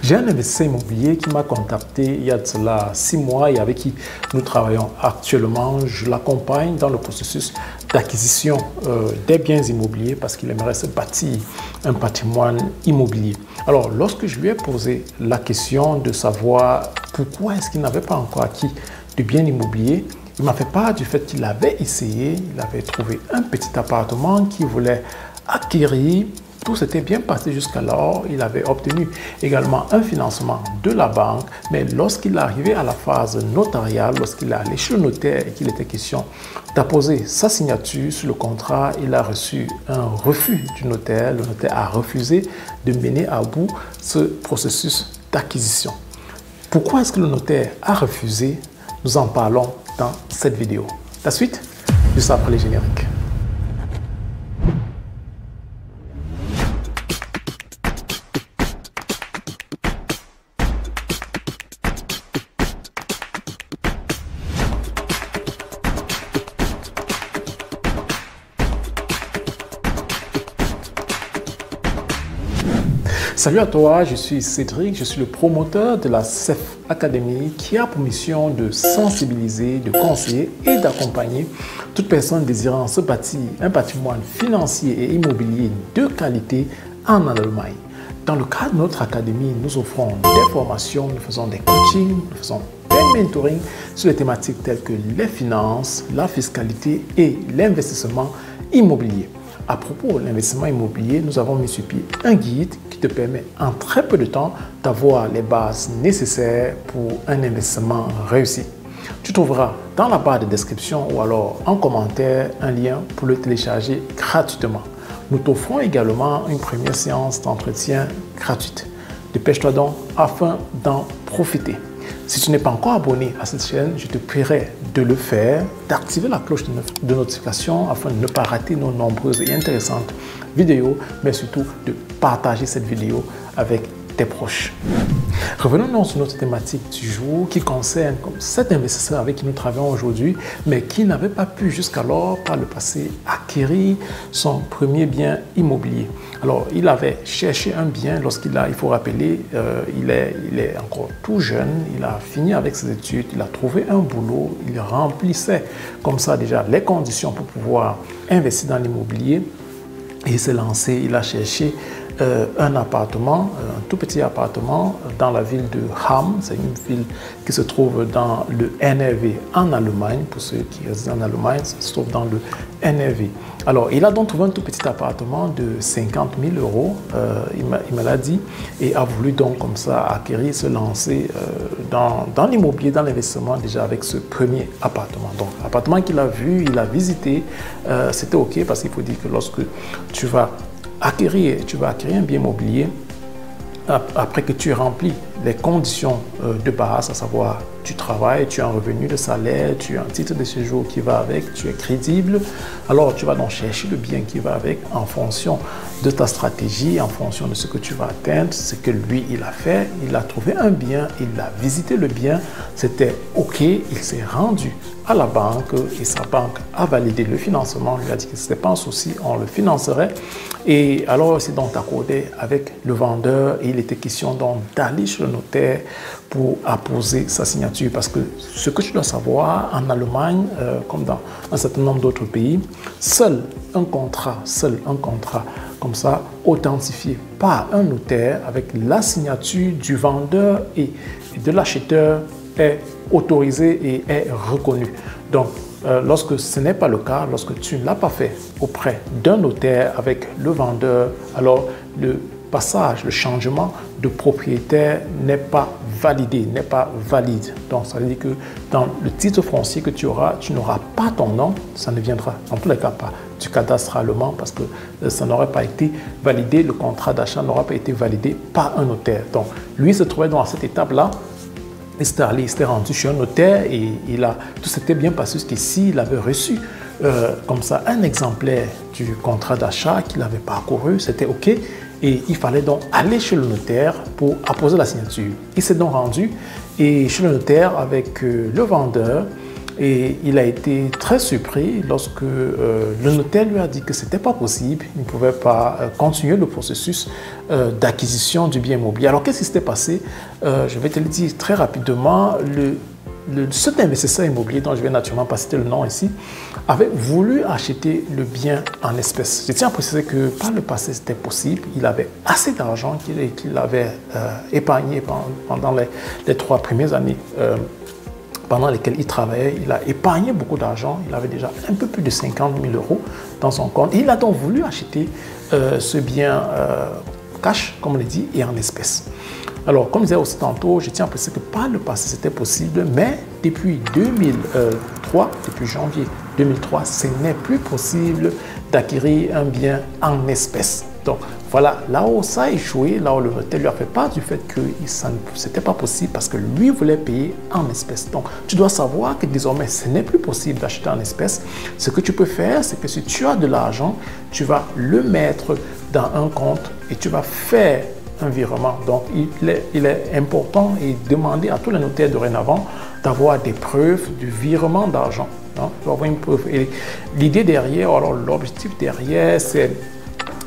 J'ai un investisseur immobilier qui m'a contacté il y a de cela 6 mois et avec qui nous travaillons actuellement. Je l'accompagne dans le processus d'acquisition des biens immobiliers parce qu'il aimerait se bâtir un patrimoine immobilier. Alors, lorsque je lui ai posé la question de savoir pourquoi est-ce qu'il n'avait pas encore acquis de biens immobiliers, il m'a fait part du fait qu'il avait essayé, il avait trouvé un petit appartement qu'il voulait acquérir. Tout s'était bien passé jusqu'alors. Il avait obtenu également un financement de la banque. Mais lorsqu'il est arrivé à la phase notariale, lorsqu'il est allé chez le notaire et qu'il était question d'apposer sa signature sur le contrat, il a reçu un refus du notaire. Le notaire a refusé de mener à bout ce processus d'acquisition. Pourquoi est-ce que le notaire a refusé? Nous en parlons dans cette vidéo. La suite, juste après les génériques. Salut à toi, je suis Cédric, je suis le promoteur de la CEF Academy qui a pour mission de sensibiliser, de conseiller et d'accompagner toute personne désirant se bâtir un patrimoine financier et immobilier de qualité en Allemagne. Dans le cadre de notre académie, nous offrons des formations, nous faisons des coachings, nous faisons des mentoring sur les thématiques telles que les finances, la fiscalité et l'investissement immobilier. À propos de l'investissement immobilier, nous avons mis sur pied un guide qui te permet en très peu de temps d'avoir les bases nécessaires pour un investissement réussi. Tu trouveras dans la barre de description ou alors en commentaire un lien pour le télécharger gratuitement. Nous t'offrons également une première séance d'entretien gratuite. Dépêche-toi donc afin d'en profiter. Si tu n'es pas encore abonné à cette chaîne, je te prierai de le faire, d'activer la cloche de notification afin de ne pas rater nos nombreuses et intéressantes vidéos, mais surtout de partager cette vidéo avec tes proches. Revenons sur notre thématique du jour qui concerne cet investisseur avec qui nous travaillons aujourd'hui, mais qui n'avait pas pu jusqu'alors, par le passé, acquérir son premier bien immobilier. Alors, il avait cherché un bien lorsqu'il a, il faut rappeler, il est encore tout jeune, il a fini avec ses études, il a trouvé un boulot, il remplissait comme ça déjà les conditions pour pouvoir investir dans l'immobilier. Et il s'est lancé, il a cherché un appartement, un tout petit appartement dans la ville de Hamm. C'est une ville qui se trouve dans le NRW en Allemagne. Pour ceux qui résident en Allemagne, ça se trouve dans le NRW. Alors, il a donc trouvé un tout petit appartement de 50 000 euros, il me l'a dit, et a voulu donc comme ça acquérir, se lancer dans l'immobilier, dans l'investissement déjà avec ce premier appartement. Donc, l'appartement qu'il a vu, il a visité, c'était OK parce qu'il faut dire que lorsque tu vas acquérir un bien immobilier, après que tu remplis les conditions de base, à savoir tu travailles, tu as un revenu de salaire, tu as un titre de séjour qui va avec, tu es crédible, alors tu vas donc chercher le bien qui va avec en fonction de ta stratégie, en fonction de ce que tu vas atteindre, ce que lui il a fait, il a trouvé un bien, il a visité le bien, c'était OK, il s'est rendu à la banque et sa banque a validé le financement, lui a dit que ce n'était pas un souci, on le financerait. Et alors il s'est donc accordé avec le vendeur et il était question donc d'aller chez le notaire pour apposer sa signature. Parce que ce que tu dois savoir, en Allemagne, comme dans un certain nombre d'autres pays, seul un contrat comme ça, authentifié par un notaire avec la signature du vendeur et de l'acheteur est autorisé et est reconnu. Donc, lorsque ce n'est pas le cas, lorsque tu ne l'as pas fait auprès d'un notaire avec le vendeur, alors le passage, le changement de propriétaire n'est pas validé, n'est pas valide. Donc, ça veut dire que dans le titre foncier que tu auras, tu n'auras pas ton nom, ça ne viendra en tous les cas pas du cadastre allemand parce que ça n'aurait pas été validé, le contrat d'achat n'aura pas été validé par un notaire. Donc, lui se trouvait dans cette étape-là. Il s'était rendu chez un notaire et tout s'était bien passé jusqu'ici. Il avait reçu comme ça un exemplaire du contrat d'achat qu'il avait parcouru, c'était OK. Et il fallait donc aller chez le notaire pour apposer la signature. Il s'est donc rendu et chez le notaire avec le vendeur. Et il a été très surpris lorsque le notaire lui a dit que ce n'était pas possible, il ne pouvait pas continuer le processus d'acquisition du bien immobilier. Alors qu'est-ce qui s'était passé? Je vais te le dire très rapidement. Cet investisseur immobilier, dont je vais naturellement pas citer le nom ici, avait voulu acheter le bien en espèces. Je tiens à préciser que par le passé, c'était possible. Il avait assez d'argent qu'il avait épargné pendant les 3 premières années pendant lesquelles il travaillait. Il a épargné beaucoup d'argent. Il avait déjà un peu plus de 50 000 € dans son compte. Et il a donc voulu acheter ce bien cash, comme on le dit, et en espèces. Alors, comme je disais aussi tantôt, je tiens à préciser que par le passé, c'était possible, mais depuis 2003, depuis janvier 2003, ce n'est plus possible d'acquérir un bien en espèces. Donc, voilà, là où ça a échoué, là où le notaire lui a fait part du fait que ce n'était pas possible parce que lui voulait payer en espèces. Donc, tu dois savoir que désormais, ce n'est plus possible d'acheter en espèces. Ce que tu peux faire, c'est que si tu as de l'argent, tu vas le mettre dans un compte et tu vas faire un virement. Donc, il est important et demander à tous les notaires dorénavant d'avoir des preuves du virement d'argent. Tu dois avoir une preuve. Et l'idée derrière, alors l'objectif derrière, c'est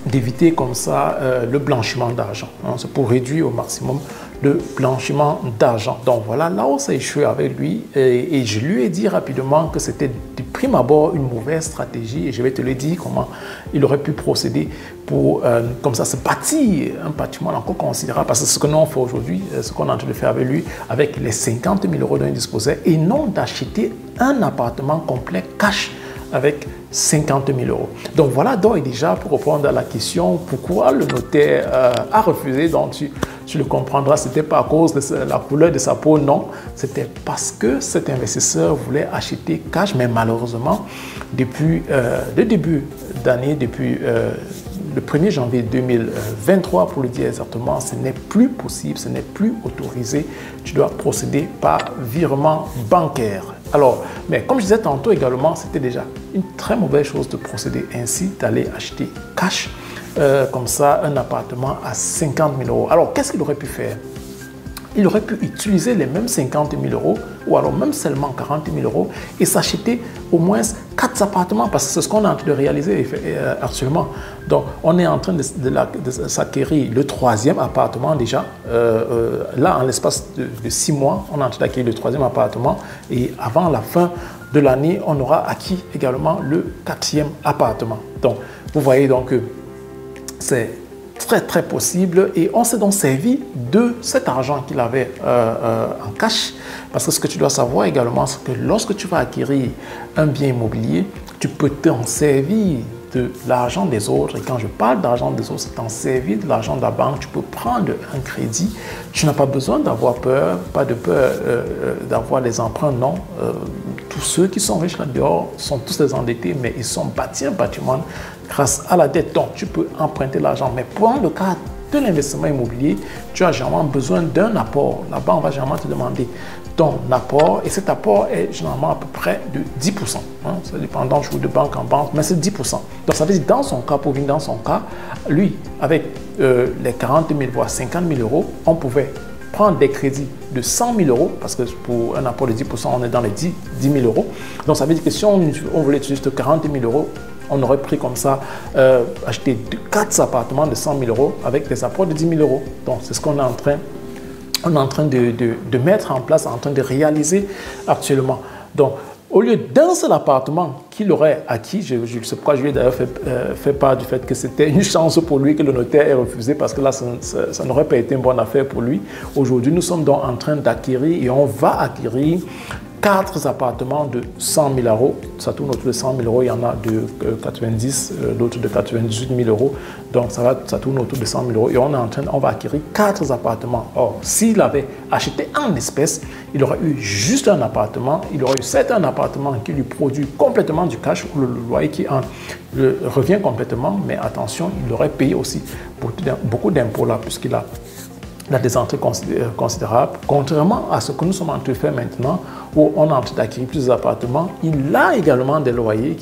d'éviter comme ça le blanchiment d'argent. C'est pour réduire au maximum le blanchiment d'argent. Donc voilà, là où ça a échoué avec lui, et je lui ai dit rapidement que c'était de prime abord une mauvaise stratégie, et je vais te le dire comment il aurait pu procéder pour comme ça se bâtir un patrimoine encore considérable, parce que ce que nous on fait aujourd'hui, ce qu'on est en train de faire avec lui, avec les 50 000 € dont il disposait, et non d'acheter un appartement complet cash avec 50 000 €. Donc voilà, donc déjà pour répondre à la question pourquoi le notaire a refusé, donc tu le comprendras, ce n'était pas à cause de la couleur de sa peau, non, c'était parce que cet investisseur voulait acheter cash, mais malheureusement, depuis le début d'année, depuis le 1er janvier 2023, pour le dire exactement, ce n'est plus possible, ce n'est plus autorisé. Tu dois procéder par virement bancaire. Alors, mais comme je disais tantôt également, c'était déjà une très mauvaise chose de procéder ainsi, d'aller acheter cash, comme ça, un appartement à 50 000 €. Alors, qu'est-ce qu'il aurait pu faire? Il aurait pu utiliser les mêmes 50 000 € ou alors même seulement 40 000 € et s'acheter au moins 4 appartements, parce que c'est ce qu'on est en train de réaliser actuellement. Donc, on est en train de s'acquérir le 3e appartement déjà. Là, en l'espace de 6 mois, on est en train d'acquérir le 3e appartement et avant la fin de l'année, on aura acquis également le 4e appartement. Donc, vous voyez donc que c'est très possible, et on s'est donc servi de cet argent qu'il avait en cash, parce que ce que tu dois savoir également, c'est que lorsque tu vas acquérir un bien immobilier, tu peux t'en servir de l'argent des autres. Et quand je parle d'argent des autres, c'est t'en servir de l'argent de la banque. Tu peux prendre un crédit, tu n'as pas besoin d'avoir peur, pas de peur d'avoir des emprunts, non. Tous ceux qui sont riches là-dehors sont tous des endettés, mais ils sont bâtis un patrimoine grâce à la dette. Donc, tu peux emprunter l'argent. Mais pour le cas de l'investissement immobilier, tu as généralement besoin d'un apport. La banque va généralement te demander ton apport, et cet apport est généralement à peu près de 10%. Ça dépend de banque en banque, mais c'est 10%. Donc, ça veut dire dans son cas, pour venir dans son cas, lui, avec les 40 000 voire 50 000 €, on pouvait prendre des crédits de 100 000 €, parce que pour un apport de 10%, on est dans les 10 000 €. Donc, ça veut dire que si on voulait juste 40 000 €, on aurait pris comme ça, acheter 4 appartements de 100 000 € avec des apports de 10 000 €. Donc, c'est ce qu'on est en train de mettre en place, en train de réaliser actuellement. Donc, au lieu d'un seul appartement qu'il aurait acquis, je sais pourquoi je lui ai d'ailleurs fait part du fait que c'était une chance pour lui que le notaire ait refusé, parce que là, ça n'aurait pas été une bonne affaire pour lui. Aujourd'hui, nous sommes donc en train d'acquérir, et on va acquérir 4 appartements de 100 000 €. Ça tourne autour de 100 000 €. Il y en a de 90, d'autres de 98 000 €. Donc, ça tourne autour de 100 000 €. Et on va acquérir 4 appartements. Or, s'il avait acheté en espèces, il aurait eu juste un appartement. Il aurait eu certes un appartement qui lui produit complètement du cash, ou le loyer qui revient complètement. Mais attention, il aurait payé aussi beaucoup d'impôts là, puisqu'il a des entrées considérables. Contrairement à ce que nous sommes en train de faire maintenant, où on est en train d'acquérir plusieurs appartements, il a également des loyers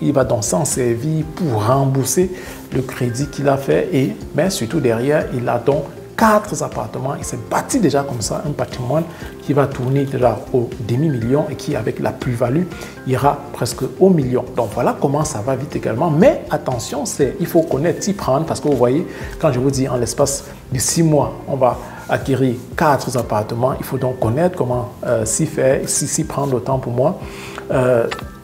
il va donc s'en servir pour rembourser le crédit qu'il a fait, mais surtout derrière, il a donc 4 appartements. Il s'est bâti déjà comme ça un patrimoine qui va tourner déjà au demi-million et qui, avec la plus-value, ira presque au million. Donc voilà comment ça va vite également. Mais attention, il faut connaître, s'y prendre, parce que vous voyez, quand je vous dis en l'espace de 6 mois, on va acquérir 4 appartements. Il faut donc connaître comment s'y faire, s'y prendre le temps pour moi.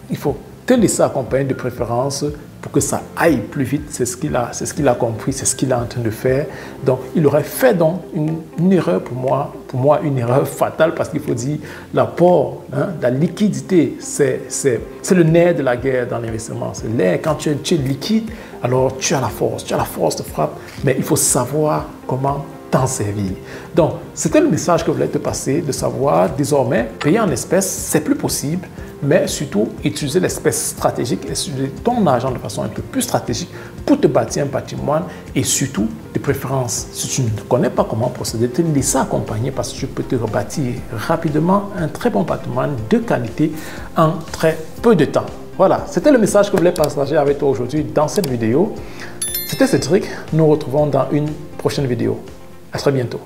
Il faut te laisser accompagner de préférence pour que ça aille plus vite. C'est ce qu'il a compris, c'est ce qu'il est en train de faire. Donc, il aurait fait donc une erreur pour moi, une erreur fatale, parce qu'il faut dire l'apport, la liquidité, c'est le nerf de la guerre dans l'investissement. C'est l'air. Quand tu es liquide, alors tu as la force de frappe, mais il faut savoir comment t'en servir. Donc, c'était le message que je voulais te passer, de savoir désormais, payer en espèces, c'est plus possible, mais surtout utiliser l'espèce stratégique et utiliser ton argent de façon un peu plus stratégique pour te bâtir un patrimoine et surtout, de préférence, si tu ne connais pas comment procéder, te laisser accompagner parce que tu peux te rebâtir rapidement un très bon patrimoine de qualité en très peu de temps. Voilà, c'était le message que je voulais partager avec toi aujourd'hui dans cette vidéo. C'était Cédric, nous nous retrouvons dans une prochaine vidéo. À très bientôt.